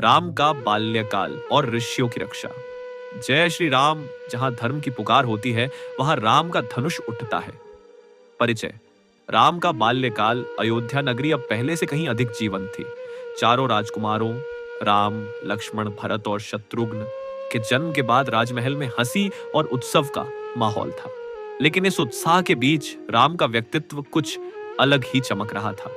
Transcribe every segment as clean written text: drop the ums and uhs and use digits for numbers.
राम का बाल्यकाल और ऋषियों की रक्षा। जय श्री राम जहां धर्म की पुकार होती है, वहां राम का धनुष उठता है। परिचय। राम का बाल्यकाल अयोध्या नगरी अब पहले से कहीं अधिक जीवंत थी। चारों राजकुमारों राम, लक्ष्मण, भरत और शत्रुघ्न के जन्म के बाद राजमहल में हंसी और उत्सव का माहौल था। लेकिन इस उत्साह के बीच राम का व्यक्तित्व कुछ अलग ही चमक रहा था।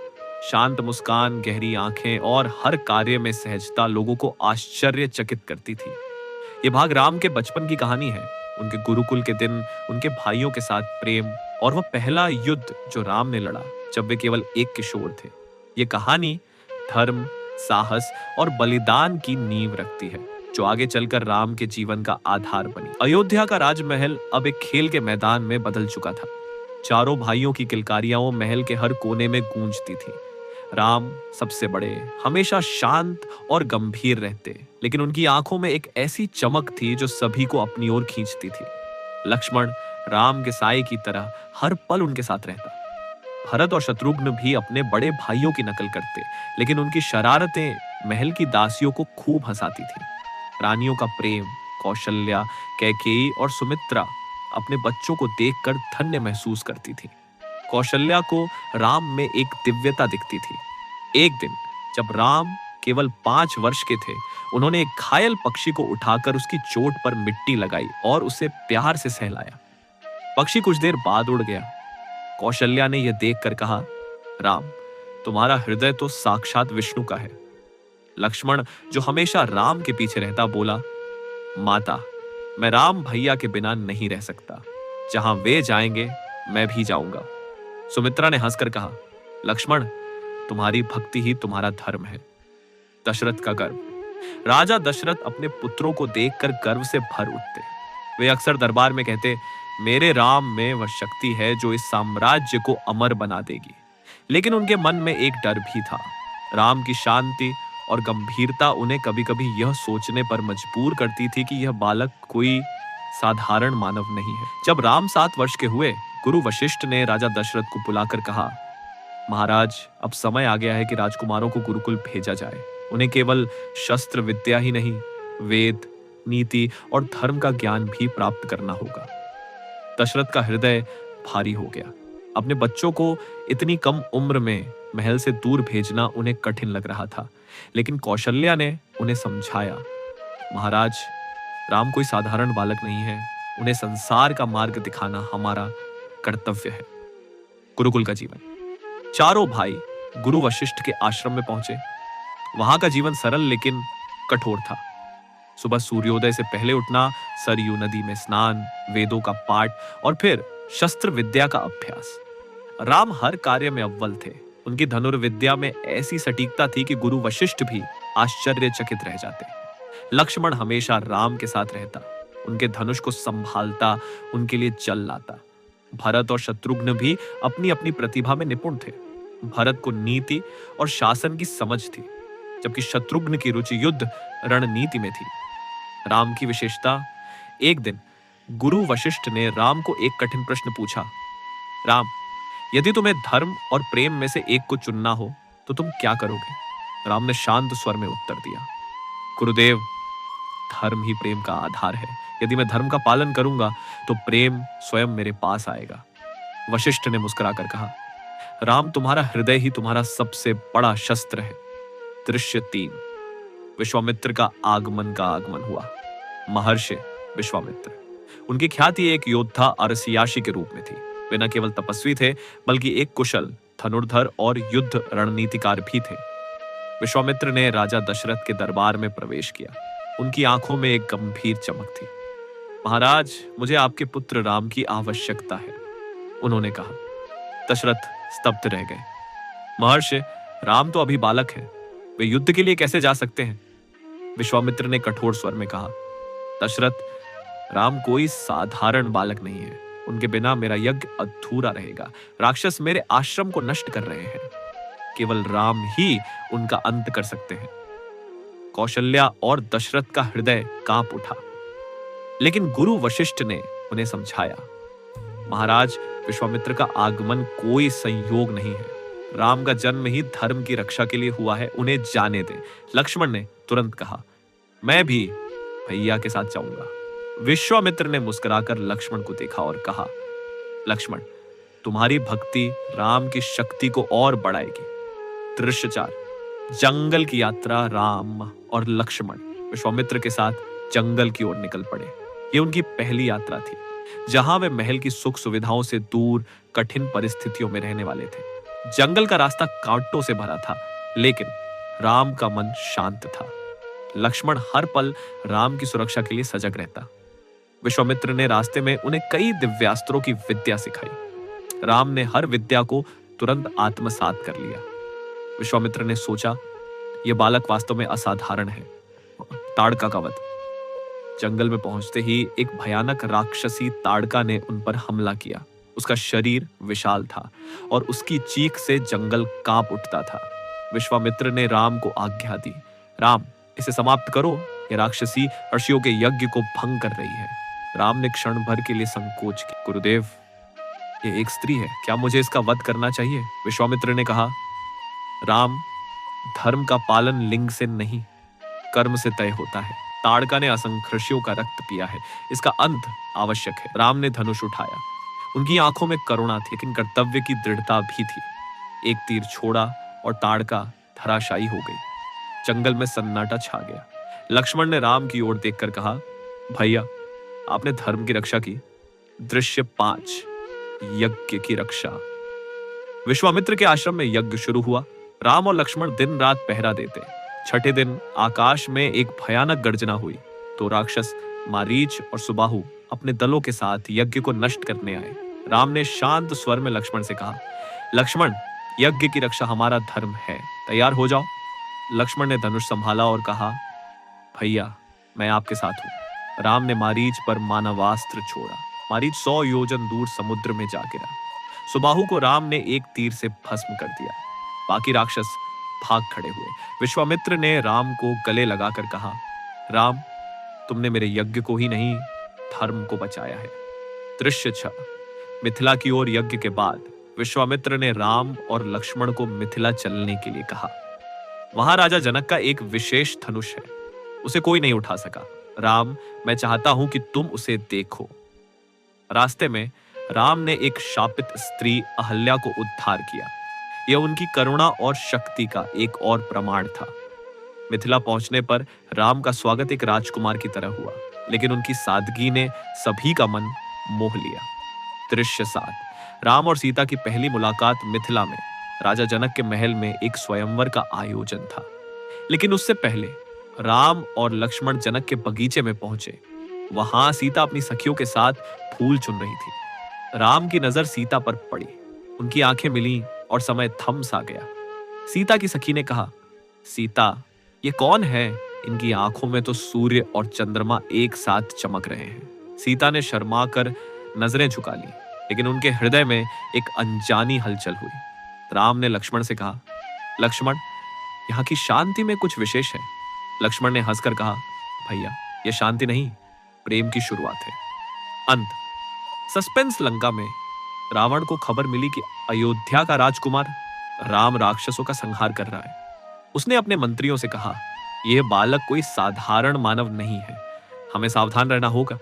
शांत मुस्कान, गहरी आंखें और हर कार्य में सहजता लोगों को आश्चर्यचकित करती थी। ये भाग राम के बचपन की कहानी है। उनके गुरुकुल के दिन, उनके भाइयों के साथ प्रेम और वह पहला युद्ध जो राम ने लड़ा जब वे केवल एक किशोर थे। ये कहानी धर्म, साहस और बलिदान की नींव रखती है, जो आगे चलकर राम के जीवन का आधार बनी। अयोध्या का राजमहल अब एक खेल के मैदान में बदल चुका था। चारों भाइयों की किलकारियां महल के हर कोने में गूंजती थी। राम सबसे बड़े, हमेशा शांत और गंभीर रहते, लेकिन उनकी आंखों में एक ऐसी चमक थी जो सभी को अपनी ओर खींचती थी। लक्ष्मण राम के साए की तरह हर पल उनके साथ रहता। भरत और शत्रुघ्न भी अपने बड़े भाइयों की नकल करते, लेकिन उनकी शरारतें महल की दासियों को खूब हंसाती थी। रानियों का प्रेम, कौशल्या, कैकेयी और सुमित्रा अपने बच्चों को देखकर धन्य महसूस करती थी। कौशल्या को राम में एक दिव्यता दिखती थी। एक दिन जब राम केवल 5 वर्ष के थे, उन्होंने एक घायल पक्षी को उठाकर उसकी चोट पर मिट्टी लगाई और उसे प्यार से सहलाया। पक्षी कुछ देर बाद उड़ गया। कौशल्या ने यह देखकर कहा, राम, तुम्हारा हृदय तो साक्षात विष्णु का है। लक्ष्मण, जो हमेशा राम के पीछे रहता, बोला, माता, मैं राम भैया के बिना नहीं रह सकता। जहां वे जाएंगे मैं भी जाऊंगा। सुमित्रा ने हंसकर कहा, लक्ष्मण, तुम्हारी भक्ति ही तुम्हारा धर्म है। दशरथ का गर्व। राजा दशरथ अपने पुत्रों को देखकर गर्व से भर उठते। वे अक्सर दरबार में कहते, मेरे राम में वह शक्ति है जो इस साम्राज्य को अमर बना देगी। लेकिन उनके मन में एक डर भी था। राम की शांति और गंभीरता उन्हें कभी-कभी यह सोचने पर मजबूर करती थी कि यह बालक कोई साधारण मानव नहीं है। जब राम 7 वर्ष के हुए, गुरु वशिष्ठ ने राजा दशरथ को बुलाकर कहा, महाराज, अब समय आ गया है कि राजकुमारों को गुरुकुल भेजा जाए। उन्हें केवल शस्त्र विद्या ही नहीं, वेद, नीति और धर्म का ज्ञान भी प्राप्त करना होगा। दशरथ का हृदय भारी हो गया। अपने बच्चों को इतनी कम उम्र में महल से दूर भेजना उन्हें कठिन लग रहा था। लेकिन कौशल्या ने उन्हें समझाया, महाराज, राम कोई साधारण बालक नहीं है। उन्हें संसार का मार्ग दिखाना हमारा कर्तव्य है। गुरुकुल का जीवन। चारों भाई गुरु वशिष्ठ के आश्रम में पहुंचे। वहां का जीवन सरल लेकिन कठोर था। सुबह सूर्योदय से पहले उठना, सरयू नदी में स्नान, वेदों का पाठ और फिर शस्त्र विद्या का अभ्यास। राम हर कार्य में अव्वल थे। उनकी धनुर्विद्या में ऐसी सटीकता थी कि गुरु वशिष्ठ भी आश्चर्यचकित रह जाते। लक्ष्मण हमेशा राम के साथ रहता, उनके धनुष को संभालता, उनके लिए जल लाता। भरत और शत्रुघ्न भी अपनी अपनी प्रतिभा में निपुण थे। भरत को नीति और शासन की समझ थी, जबकि शत्रुघ्न की रुचि युद्ध रणनीति में थी। राम की विशेषता। एक दिन गुरु वशिष्ठ ने राम को एक कठिन प्रश्न पूछा, राम, यदि तुम्हें धर्म और प्रेम में से एक को चुनना हो तो तुम क्या करोगे? राम ने शांत स्वर में उत्तर दिया, गुरुदेव, धर्म ही प्रेम का आधार है। यदि मैं धर्म का पालन करूंगा तो प्रेम स्वयं मेरे पास आएगा। वशिष्ठ ने मुस्कुराकर कहा, राम, तुम्हारा हृदय ही तुम्हारा सबसे बड़ा शस्त्र है। दृश्य 3। विश्वामित्र का आगमन हुआ। महर्षि विश्वामित्र। उनकी ख्याति एक योद्धा अरसियाशी के रूप में थी। वे न केवल तपस्वी थे, बल्कि एक कुशल धनुर्धर और युद्ध रणनीतिकार भी थे। विश्वामित्र ने राजा दशरथ के दरबार में प्रवेश किया। उनकी आंखों में एक गंभीर चमक थी। महाराज, मुझे आपके पुत्र राम की आवश्यकता है, उन्होंने कहा। दशरथ स्तब्ध रह गए। महर्षि, राम तो अभी बालक है, वे युद्ध के लिए कैसे जा सकते हैं? विश्वामित्र ने कठोर स्वर में कहा, दशरथ, राम कोई साधारण बालक नहीं है। उनके बिना मेरा यज्ञ अधूरा रहेगा। राक्षस मेरे आश्रम को नष्ट कर रहे हैं। केवल राम ही उनका अंत कर सकते हैं। कौशल्या और दशरथ का हृदय कांप उठा। लेकिन गुरु वशिष्ठ ने उन्हें समझाया, महाराज, विश्वामित्र का आगमन कोई संयोग नहीं है। राम का जन्म ही धर्म की रक्षा के लिए हुआ है, उन्हें जाने दे। लक्ष्मण ने तुरंत कहा, मैं भी भैया के साथ जाऊंगा। विश्वामित्र ने मुस्कुराकर लक्ष्मण को देखा और कहा, लक्ष्मण, तुम्हारी भक्ति राम की शक्ति को और बढ़ाएगी। दृश्य 4, जंगल की यात्रा। राम और लक्ष्मण विश्वामित्र के साथ जंगल की ओर निकल पड़े। ये उनकी पहली यात्रा थी, जहां वे महल की सुख सुविधाओं से दूर कठिन परिस्थितियों में रहने वाले थे। जंगल का रास्ता कांटों से भरा था, लेकिन राम का मन शांत था। लक्ष्मण हर पल राम की सुरक्षा के लिए सजग रहता। विश्वामित्र ने रास्ते में उन्हें कई दिव्यास्त्रों की विद्या सिखाई। राम ने हर विद्या को तुरंत आत्मसात कर लिया। विश्वामित्र ने सोचा, यह बालक वास्तव में असाधारण है। ताड़का का वध। जंगल में पहुंचते ही एक भयानक राक्षसी ताड़का ने उन पर हमला किया। उसका शरीर विशाल था और उसकी चीख से जंगल कांप उठता था। विश्वामित्र ने राम को आज्ञा दी, राम, इसे समाप्त करो, ये राक्षसी ऋषियों के यज्ञ को भंग कर रही है। राम ने क्षण भर के लिए संकोच किया। गुरुदेव, ये एक स्त्री है, क्या मुझे इसका वध करना चाहिए? विश्वामित्र ने कहा, राम, धर्म का पालन लिंग से नहीं, कर्म से तय होता है। ताड़का ने असंख्य ऋषियों का रक्त पिया है, इसका अंत आवश्यक है। राम ने धनुष उठाया। उनकी आंखों में करुणा थी, लेकिन कर्तव्य की दृढ़ता भी थी। एक तीर छोड़ा और ताड़का धराशायी हो गई। जंगल में सन्नाटा छा गया। लक्ष्मण ने राम की ओर देखकर कहा, भैया, आपने धर्म की रक्षा की। दृश्य 5, यज्ञ की रक्षा। विश्वामित्र के आश्रम में यज्ञ शुरू हुआ। राम और लक्ष्मण दिन रात पहरा देते। छठे दिन आकाश में एक भयानक गर्जना हुई तो राक्षस मारीच और सुबाहु अपने दलों के साथ यज्ञ को नष्ट करने आए। राम ने शांत स्वर में लक्ष्मण से कहा, लक्ष्मण, यज्ञ की रक्षा हमारा धर्म है, तैयार हो जाओ। लक्ष्मण ने धनुष संभाला और कहा, भैया, मैं आपके साथ हूं। राम ने मारीच पर मानवास्त्र छोड़ा। मारीच 100 योजन दूर समुद्र में जा गिरा। सुबाहु को राम ने एक तीर से भस्म कर दिया। बाकी राक्षस भाग खड़े हुए। विश्वामित्र ने राम को गले लगाकर कहा, राम, तुमने मेरे यज्ञ को ही नहीं, धर्म को बचाया है। दृश्य 6, मिथिला की ओर। यज्ञ के बाद विश्वामित्र ने राम और लक्ष्मण को मिथिला चलने के लिए कहा। वहां राजा जनक का एक विशेष धनुष है, उसे कोई नहीं उठा सका। राम, मैं चाहता हूं कि तुम उसे देखो। रास्ते में राम ने एक शापित स्त्री अहल्या को उद्धार किया। यह उनकी करुणा और शक्ति का एक और प्रमाण था। मिथिला पहुंचने पर राम का स्वागत एक राजकुमार की तरह हुआ, लेकिन उनकी सादगी ने सभी का मन मोह लिया। दृश्य 7, राम और सीता की पहली मुलाकात। मिथिला में राजा जनक के महल में एक स्वयंवर का आयोजन था, लेकिन उससे पहले राम और लक्ष्मण जनक के बगीचे में पहुंचे। वहां सीता अपनी सखियों के साथ फूल चुन रही थी। राम की नजर सीता पर पड़ी, उनकी आंखें मिली और समय थम सा गया। सीता की सखी ने कहा, सीता, ये कौन है? इनकी आंखों में तो सूर्य और चंद्रमा एक साथ चमक रहे हैं। सीता ने शर्मा कर नजरें झुका ली, लेकिन उनके हृदय में एक अनजानी हलचल हुई। राम ने लक्ष्मण से कहा, लक्ष्मण, यहाँ की शांति में कुछ विशेष है। लक्ष्मण ने हंसकर कहा, भैया, यह शांति नहीं, प्रेम की शुरुआत है। अंत। सस्पेंस लंका में रावण को खबर मिली कि अयोध्या का राजकुमार राम राक्षसों का संहार कर रहा है। उसने अपने मंत्रियों से कहा, यह बालक कोई साधारण मानव नहीं है, हमें सावधान रहना होगा।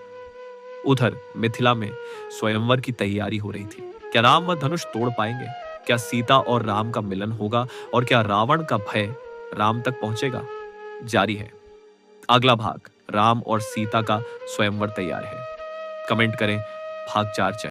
उधर मिथिला में स्वयंवर की तैयारी हो रही थी। क्या राम वह धनुष तोड़ पाएंगे? क्या सीता और राम का मिलन होगा? और क्या रावण का भय राम तक पहुंचेगा? जारी है अगला भाग। राम और सीता का स्वयंवर तैयार है। कमेंट करें भाग 4 चाहिए।